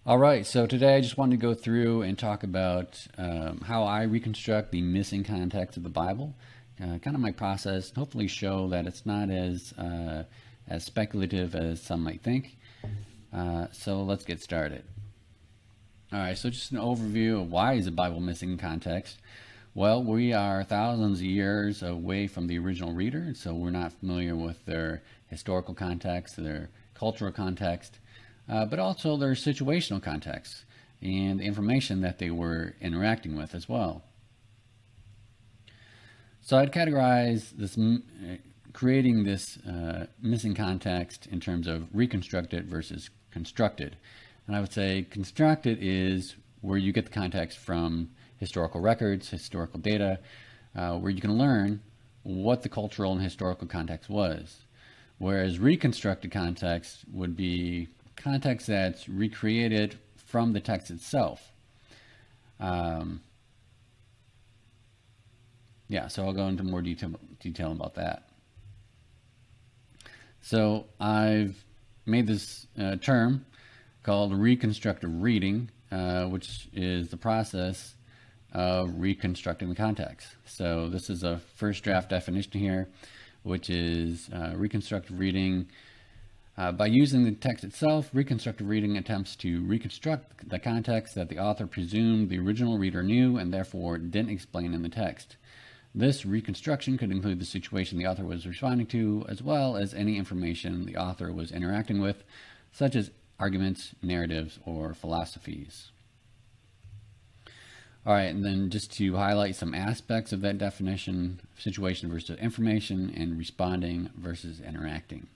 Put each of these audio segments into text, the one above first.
All right, so today I just wanted to go through and talk about how I reconstruct the missing context of the Bible, kind of my process, and hopefully show that it's not as speculative as some might think. So let's get started. All right, so just an overview of why is the Bible missing context. Well, we are thousands of years away from the original reader, so we're not familiar with their historical context, their cultural context, but also their situational context and the information that they were interacting with as well. So I'd categorize this creating this missing context in terms of reconstructed versus constructed. And I would say constructed is where you get the context from historical records, historical data, where you can learn what the cultural and historical context was. Whereas reconstructed context would be context that's recreated from the text itself. So I'll go into more detail about that. So I've made this term called reconstructive reading, which is the process of reconstructing the context. So this is a first draft definition here, which is reconstructive reading. By using the text itself, reconstructive reading attempts to reconstruct the context that the author presumed the original reader knew and therefore didn't explain in the text. This reconstruction could include the situation the author was responding to, as well as any information the author was interacting with, such as arguments, narratives, or philosophies. All right, and then just to highlight some aspects of that definition: situation versus information, and responding versus interacting.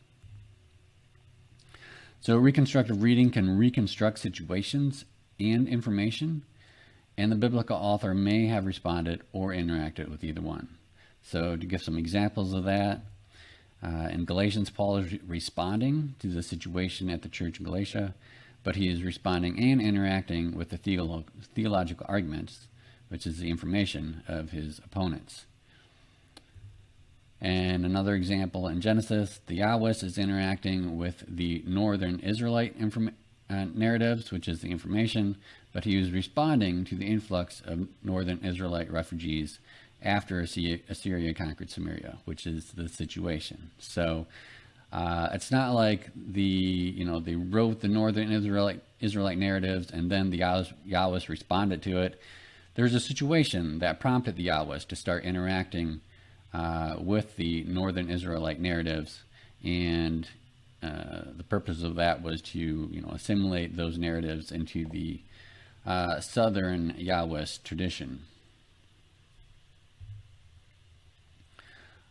So reconstructive reading can reconstruct situations and information, and the biblical author may have responded or interacted with either one. So to give some examples of that, in Galatians, Paul is responding to the situation at the church in Galatia, but he is responding and interacting with the theological arguments, which is the information of his opponents. And another example in Genesis, the Yahwist is interacting with the northern Israelite narratives, which is the information, but he was responding to the influx of northern Israelite refugees after Assyria conquered Samaria, which is the situation. So it's not like they wrote the northern Israelite narratives and then the Yahwist responded to it. There's a situation that prompted the Yahwist to start interacting with the northern Israelite narratives, and the purpose of that was to assimilate those narratives into the southern Yahwist tradition.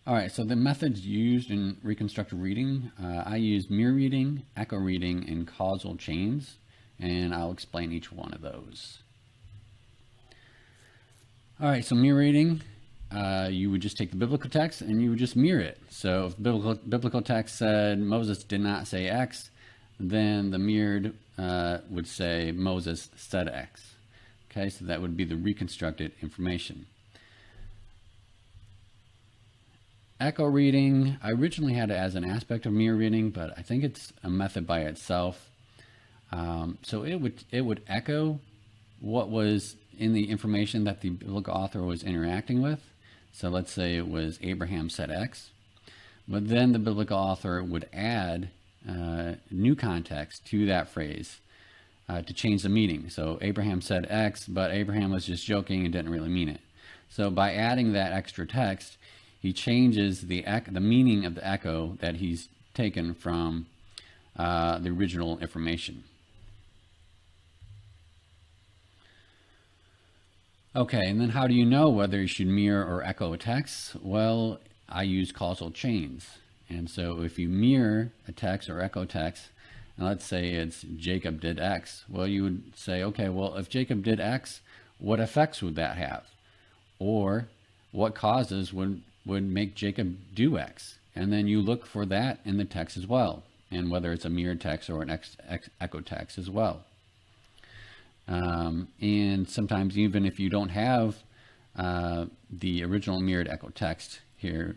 All right, so the methods used in reconstructive reading, I use mirror reading, echo reading, and causal chains, and I'll explain each one of those. All right, so mirror reading, you would just take the biblical text and you would just mirror it. So if biblical text said Moses did not say X, then the mirrored would say Moses said X. Okay, so that would be the reconstructed information. Echo reading, I originally had it as an aspect of mirror reading, but I think it's a method by itself. So it would echo what was in the information that the biblical author was interacting with. So let's say it was Abraham said X, but then the biblical author would add new context to that phrase to change the meaning. So Abraham said X, but Abraham was just joking and didn't really mean it. So by adding that extra text, he changes the meaning of the echo that he's taken from the original information. Okay, and then how do you know whether you should mirror or echo a text? Well, I use causal chains. And so if you mirror a text or echo text, and let's say it's Jacob did X, well, you would say, okay, well, if Jacob did X, what effects would that have? Or what causes would make Jacob do X? And then you look for that in the text as well, and whether it's a mirrored text or an echo text as well. And sometimes even if you don't have the original mirrored echo text here,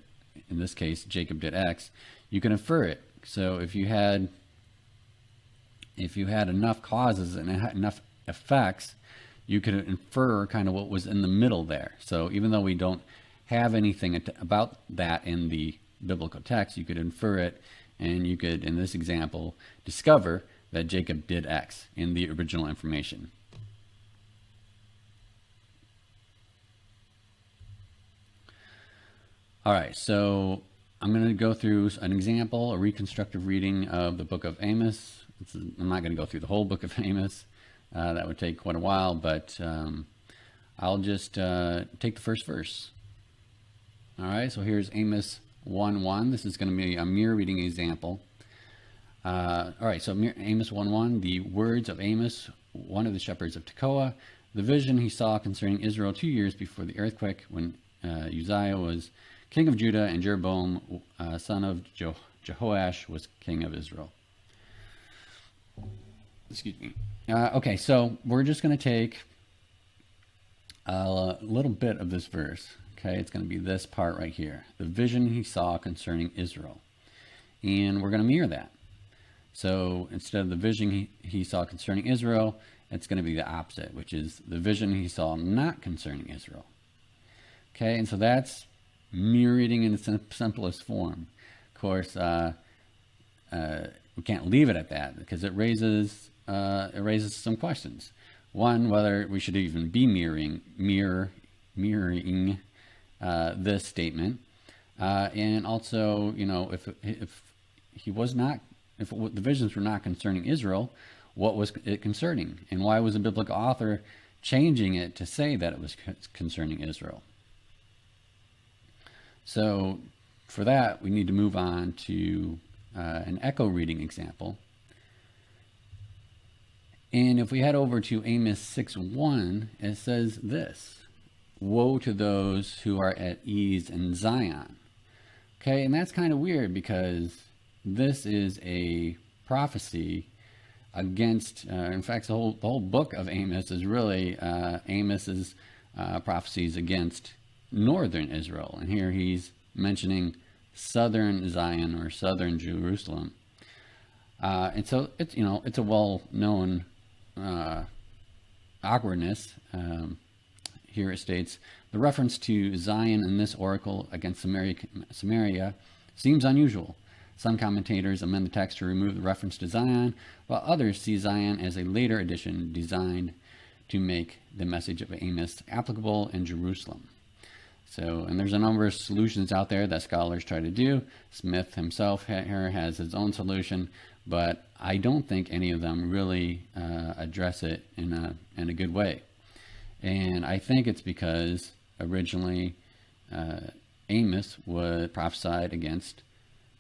in this case, Jacob did X, you can infer it. So if you had if you had enough causes and it had enough effects, you could infer kind of what was in the middle there. So even though we don't have anything about that in the biblical text, you could infer it, and you could, in this example, discover that Jacob did X in the original information. All right, so I'm going to go through an example, a reconstructive reading of the book of Amos. I'm not going to go through the whole book of Amos. That would take quite a while, but I'll just take the first verse. All right, so here's Amos 1:1. This is going to be a mirror reading example. All right, so Amos 1:1, the words of Amos, one of the shepherds of Tekoa, the vision he saw concerning Israel 2 years before the earthquake, when Uzziah was king of Judah and Jeroboam, son of Jehoash, was king of Israel. Excuse me. Okay, so we're just going to take a little bit of this verse. Okay, it's going to be this part right here. The vision he saw concerning Israel. And we're going to mirror that. So instead of the vision he saw concerning Israel, it's going to be the opposite, which is the vision he saw not concerning Israel. Okay, and so that's mirroring in its simplest form. Of course, we can't leave it at that, because it raises some questions. One, whether we should even be mirroring this statement, and also, you know, if the visions were not concerning Israel, what was it concerning, and why was the biblical author changing it to say that it was concerning Israel? So for that, we need to move on to an echo reading example. And if we head over to Amos 6:1, it says this: "Woe to those who are at ease in Zion." Okay, and that's kind of weird, because this is a prophecy against, in fact, the whole book of Amos is really Amos's prophecies against northern Israel. And here he's mentioning southern Zion, or southern Jerusalem. And so it's, you know, it's a well-known awkwardness. Here it states, "The reference to Zion in this oracle against Samaria seems unusual. Some commentators amend the text to remove the reference to Zion, while others see Zion as a later addition designed to make the message of Amos applicable in Jerusalem." So, and there's a number of solutions out there that scholars try to do. Smith himself here has his own solution, but I don't think any of them really address it in a good way. And I think it's because originally Amos was prophesied against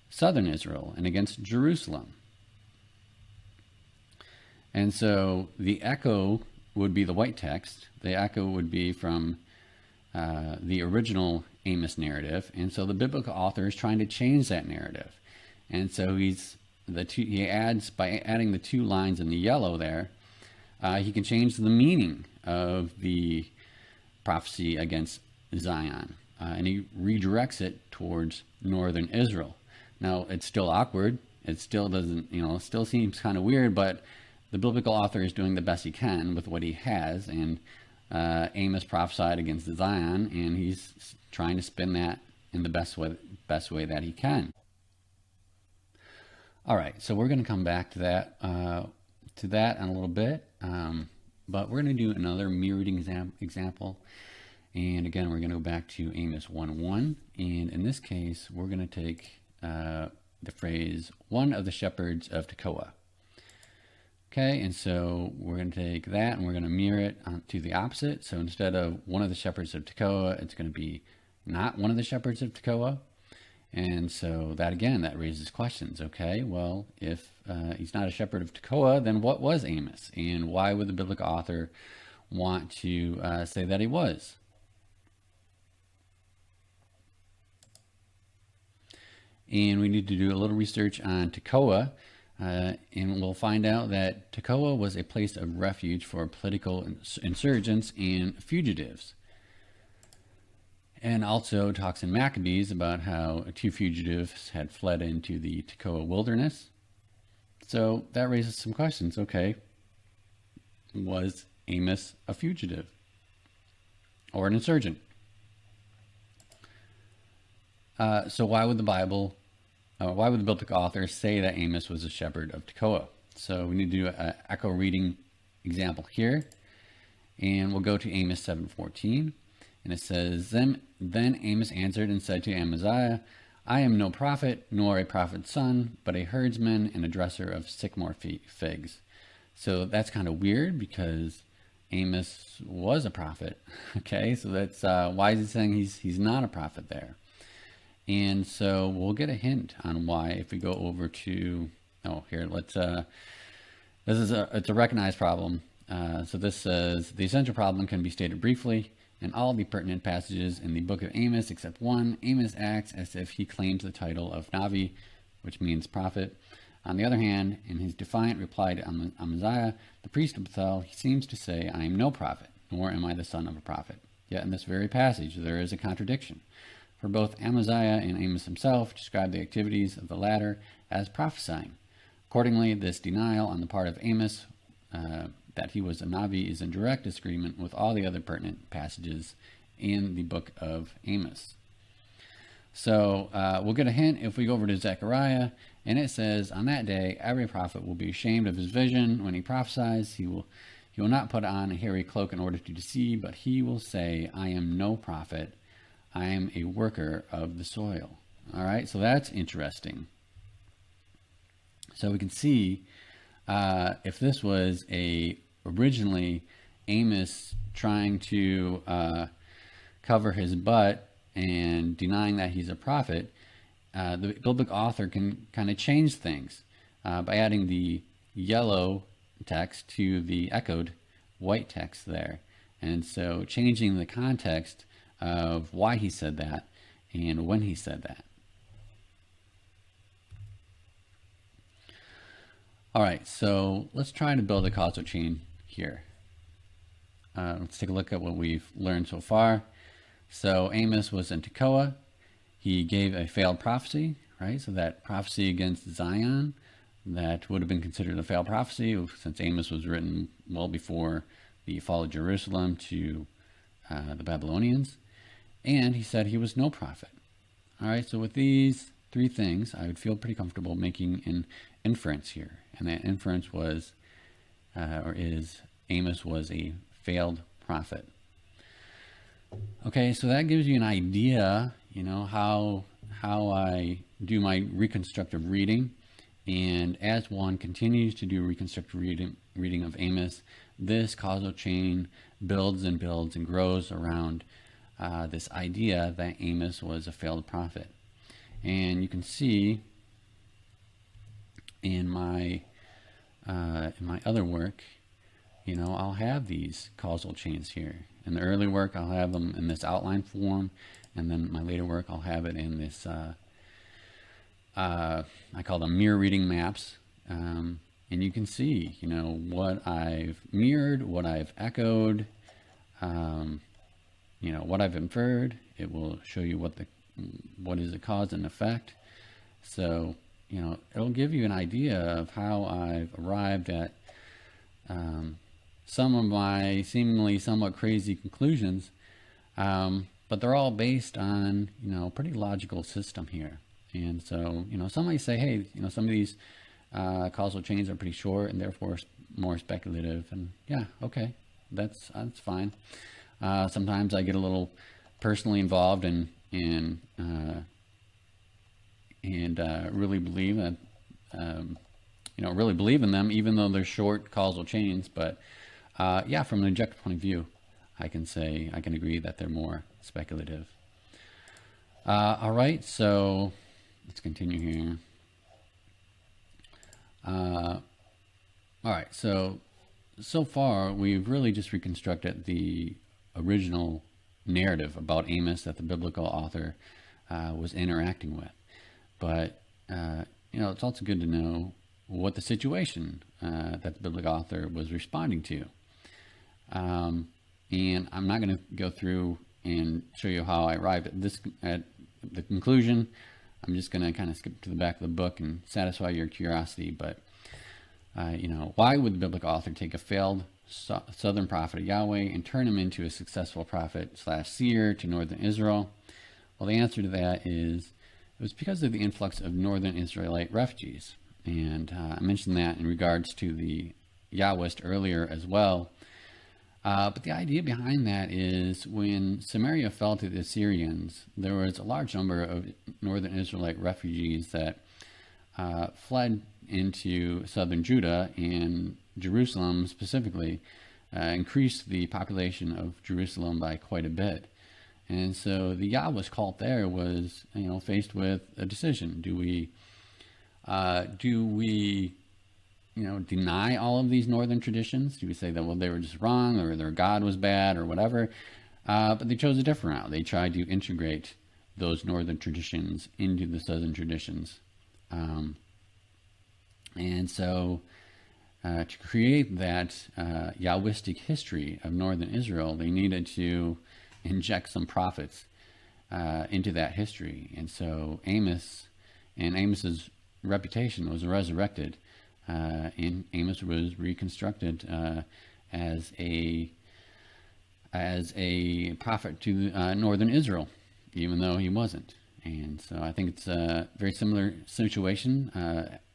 southern Israel and against Jerusalem. And so the echo would be the white text. The echo would be from the original Amos narrative. And so the biblical author is trying to change that narrative. And so he adds, by adding the two lines in the yellow there, he can change the meaning of the prophecy against Zion. And he redirects it towards northern Israel. Now, it's still awkward. It still doesn't, it still seems kind of weird, but the biblical author is doing the best he can with what he has. And Amos prophesied against Zion, and he's trying to spin that in the best way that he can. All right, so we're going to come back to that in a little bit, but we're going to do another mirrored example. And again, we're going to go back to Amos 1:1, and in this case, we're going to take the phrase "one of the shepherds of Tekoa." Okay, and so we're going to take that and we're going to mirror it to the opposite. So instead of "one of the shepherds of Tekoa," it's going to be "not one of the shepherds of Tekoa." And so that, again, that raises questions. Okay, well, if he's not a shepherd of Tekoa, then what was Amos? And why would the biblical author want to say that he was? And we need to do a little research on Tekoa. And we'll find out that Tekoa was a place of refuge for political insurgents and fugitives. And also talks in Maccabees about how two fugitives had fled into the Tekoa wilderness. So that raises some questions. Okay, was Amos a fugitive or an insurgent? So why would the biblical author say that Amos was a shepherd of Tekoa? So we need to do an echo reading example here, and we'll go to Amos 7:14, and it says, Then Amos answered and said to Amaziah, I am no prophet, nor a prophet's son, but a herdsman and a dresser of sycamore figs. So that's kind of weird because Amos was a prophet. Okay, so that's why is he saying he's not a prophet there? And so we'll get a hint on why if we go over to it's a recognized problem. So this says the essential problem can be stated briefly. In all the pertinent passages in the book of Amos, except one, Amos acts as if he claims the title of Navi, which means prophet. On the other hand, in his defiant reply to Amaziah, the priest of Bethel, he seems to say, I am no prophet, nor am I the son of a prophet. Yet in this very passage, there is a contradiction. For both Amaziah and Amos himself describe the activities of the latter as prophesying. Accordingly, this denial on the part of Amos that he was a Navi is in direct disagreement with all the other pertinent passages in the book of Amos. So we'll get a hint if we go over to Zechariah, and it says, on that day, every prophet will be ashamed of his vision. When he prophesies, he will not put on a hairy cloak in order to deceive, but he will say, I am no prophet. I am a worker of the soil. All right, so that's interesting. So we can see if this was originally Amos trying to cover his butt and denying that he's a prophet, the biblical author can kind of change things by adding the yellow text to the echoed white text there. And so changing the context of why he said that and when he said that. All right, so let's try to build a causal chain here. Let's take a look at what we've learned so far. So Amos was in Tekoa. He gave a failed prophecy, right? So that prophecy against Zion, that would have been considered a failed prophecy since Amos was written well before the fall of Jerusalem to the Babylonians. And he said he was no prophet. All right, so with these three things, I would feel pretty comfortable making an inference here. And that inference was, Amos was a failed prophet. Okay, so that gives you an idea, how I do my reconstructive reading. And as one continues to do reconstructive reading of Amos, this causal chain builds and builds and grows around this idea that Amos was a failed prophet. And you can see in my other work, I'll have these causal chains here. In the early work, I'll have them in this outline form, and then my later work, I'll have it in this, I call them mirror reading maps. And you can see, what I've mirrored, what I've echoed, what I've inferred. It will show you what is the cause and effect. So, it'll give you an idea of how I've arrived at some of my seemingly somewhat crazy conclusions, but they're all based on, pretty logical system here. And so, some might say, hey, some of these causal chains are pretty short and therefore more speculative. And yeah, okay, that's fine. Sometimes I get a little personally involved and really believe that, really believe in them, even though they're short causal chains. But yeah, from an objective point of view, I can agree that they're more speculative. All right, so let's continue here. All right, so far we've really just reconstructed the original narrative about Amos that the biblical author was interacting with. But, it's also good to know what the situation that the biblical author was responding to. And I'm not going to go through and show you how I arrived at the conclusion. I'm just going to kind of skip to the back of the book and satisfy your curiosity. But why would the biblical author take a failed southern prophet of Yahweh and turn him into a successful prophet / seer to northern Israel? Well, the answer to that is it was because of the influx of northern Israelite refugees. And I mentioned that in regards to the Yahwist earlier as well. But the idea behind that is when Samaria fell to the Assyrians, there was a large number of northern Israelite refugees that fled into southern Judah, and Jerusalem specifically increased the population of Jerusalem by quite a bit. And so the Yahwist cult there was, faced with a decision. Do we deny all of these northern traditions? Do we say that, well, they were just wrong, or their God was bad, or whatever? But they chose a different route. They tried to integrate those northern traditions into the southern traditions. And so to create that Yahwistic history of northern Israel, they needed to inject some prophets into that history. And so Amos's reputation was resurrected, and Amos was reconstructed as a prophet to northern Israel, even though he wasn't. And so I think it's a very similar situation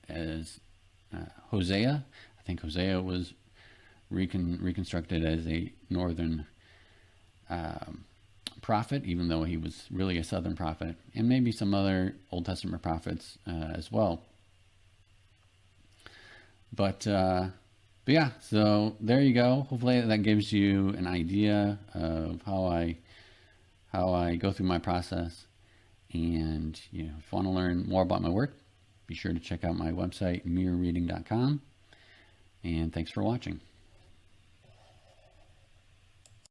as Hosea. I think Hosea was reconstructed as a northern prophet, even though he was really a southern prophet, and maybe some other Old Testament prophets as well. But yeah, so there you go. Hopefully that gives you an idea of how I go through my process. And if you want to learn more about my work, be sure to check out my website, mirrorreading.com. And thanks for watching.